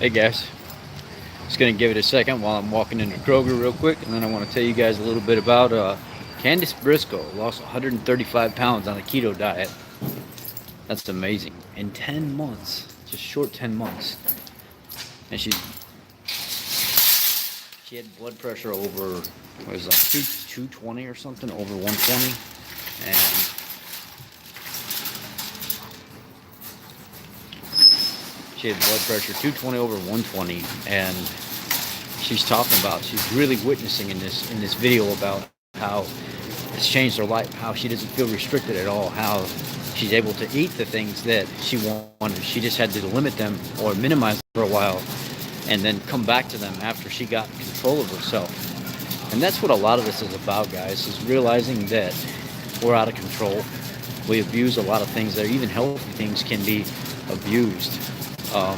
Hey guys, just gonna give it a second while I'm walking into Kroger real quick, and then I want to tell you guys a little bit about Candice Briscoe. Lost 135 pounds on a keto diet. That's amazing. In 10 months, just short 10 months, and she had blood pressure over what was it, like 220 or something, over 120, and she had blood pressure 220 over 120, and she's really witnessing in this video about how it's changed her life, how she doesn't feel restricted at all, how she's able to eat the things that she wanted. She just had to limit them or minimize them for a while, and then come back to them after she got control of herself. And that's what a lot of this is about, guys, is realizing that we're out of control. We abuse a lot of things. That even healthy things can be abused. Um,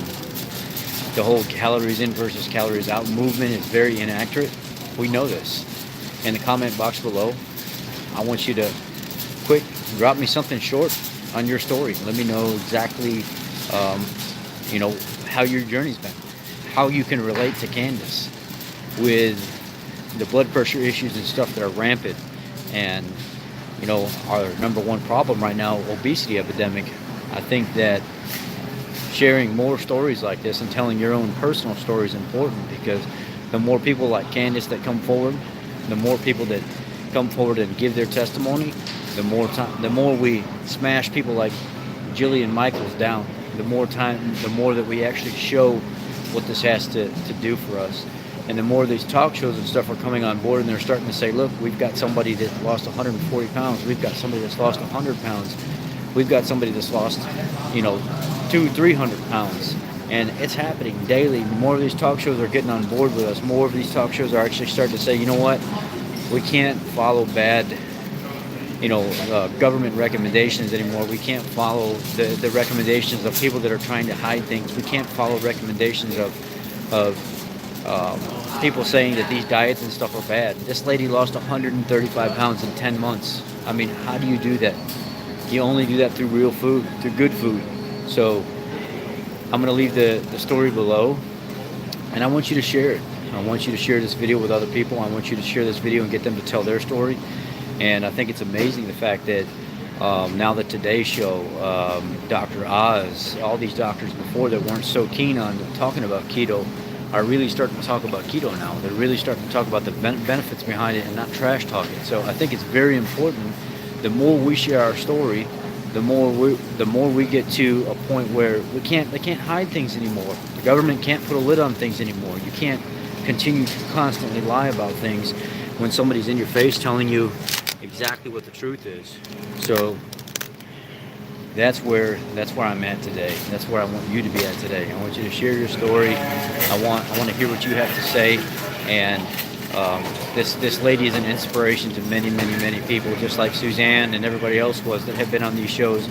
the whole calories in versus calories out movement is very inaccurate. We know this. In the comment box below, I want you to quick drop me something short on your story. Let me know exactly, um, how your journey's been, how you can relate to Candace with the blood pressure issues and stuff that are rampant, and our number one problem right now, obesity epidemic. I think that sharing more stories like this and telling your own personal story is important, because the more people like Candace that come forward, the more people that come forward and give their testimony, the more we smash people like Jillian Michaels down, the more that we actually show what this has to do for us. And the more these talk shows and stuff are coming on board, and they're starting to say, look, we've got somebody that lost 140 pounds, we've got somebody that's lost 100 pounds, we've got somebody that's lost, 200-300 pounds. And it's happening daily. More of these talk shows are getting on board with us. More of these talk shows are actually starting to say, you know what, we can't follow bad government recommendations anymore. We can't follow the recommendations of people that are trying to hide things. We can't follow recommendations of people saying that these diets and stuff are bad. This lady lost 135 pounds in 10 months. I mean, how do you do that? You only do that through real food, through good food. So I'm going to leave the story below, and I want you to share it. I want you to share this video with other people. I want you to share this video and get them to tell their story. And I think it's amazing the fact that now the Today Show, Dr. Oz, all these doctors before that weren't so keen on talking about keto are really starting to talk about keto now. They're really starting to talk about the benefits behind it and not trash talk it. So I think it's very important. The more we share our story, the more we get to a point where they can't hide things anymore. The government can't put a lid on things anymore. You can't continue to constantly lie about things when somebody's in your face telling you exactly what the truth is. So that's where I'm at today. That's where I want you to be at today. I want you to share your story. I want to hear what you have to say. And this lady is an inspiration to many, many, many people, just like Suzanne and everybody else was that have been on these shows.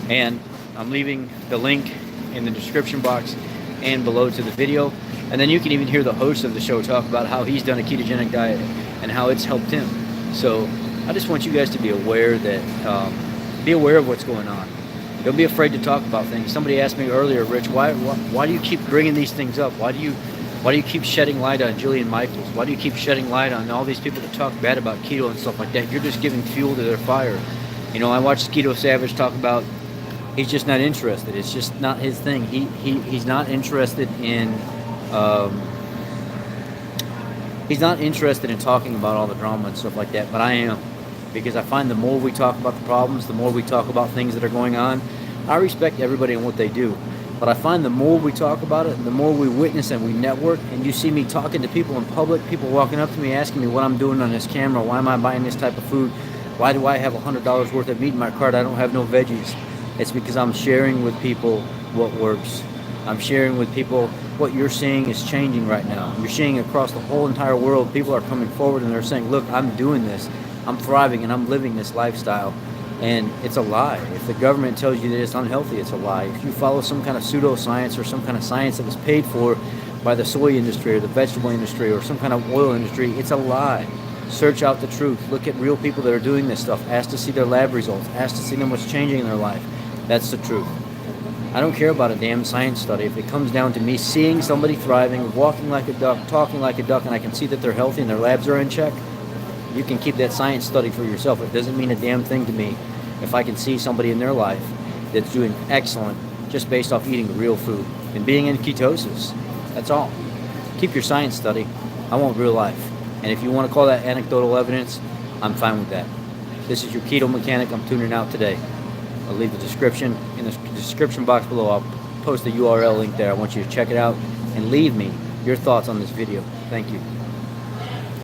And I'm leaving the link in the description box and below to the video. And then you can even hear the host of the show talk about how he's done a ketogenic diet and how it's helped him. So I just want you guys to be aware of what's going on. Don't be afraid to talk about things. Somebody asked me earlier, Rich, why do you keep bringing these things up? Why do you keep shedding light on Jillian Michaels? Why do you keep shedding light on all these people that talk bad about keto and stuff like that? You're just giving fuel to their fire. I watched Keto Savage talk about he's just not interested. It's just not his thing. He's not interested in talking about all the drama and stuff like that, but I am. Because I find the more we talk about the problems, the more we talk about things that are going on. I respect everybody and what they do, but I find the more we talk about it, the more we witness and we network, and you see me talking to people in public, people walking up to me asking me what I'm doing on this camera, why am I buying this type of food, why do I have $100 worth of meat in my cart, I don't have no veggies. It's because I'm sharing with people what works. I'm sharing with people what you're seeing is changing right now. You're seeing across the whole entire world, people are coming forward and they're saying, look, I'm doing this. I'm thriving and I'm living this lifestyle. And it's a lie. If the government tells you that it's unhealthy, it's a lie. If you follow some kind of pseudoscience or some kind of science that was paid for by the soy industry or the vegetable industry or some kind of oil industry, it's a lie. Search out the truth. Look at real people that are doing this stuff. Ask to see their lab results. Ask to see them what's changing in their life. That's the truth. I don't care about a damn science study. If it comes down to me seeing somebody thriving, walking like a duck, talking like a duck, and I can see that they're healthy and their labs are in check, you can keep that science study for yourself. It doesn't mean a damn thing to me if I can see somebody in their life that's doing excellent just based off eating real food and being in ketosis. That's all. Keep your science study. I want real life. And if you want to call that anecdotal evidence, I'm fine with that. This is your Keto Mechanic. I'm tuning out today. I'll leave the description in the description box below. I'll post the URL link there. I want you to check it out and leave me your thoughts on this video. Thank you.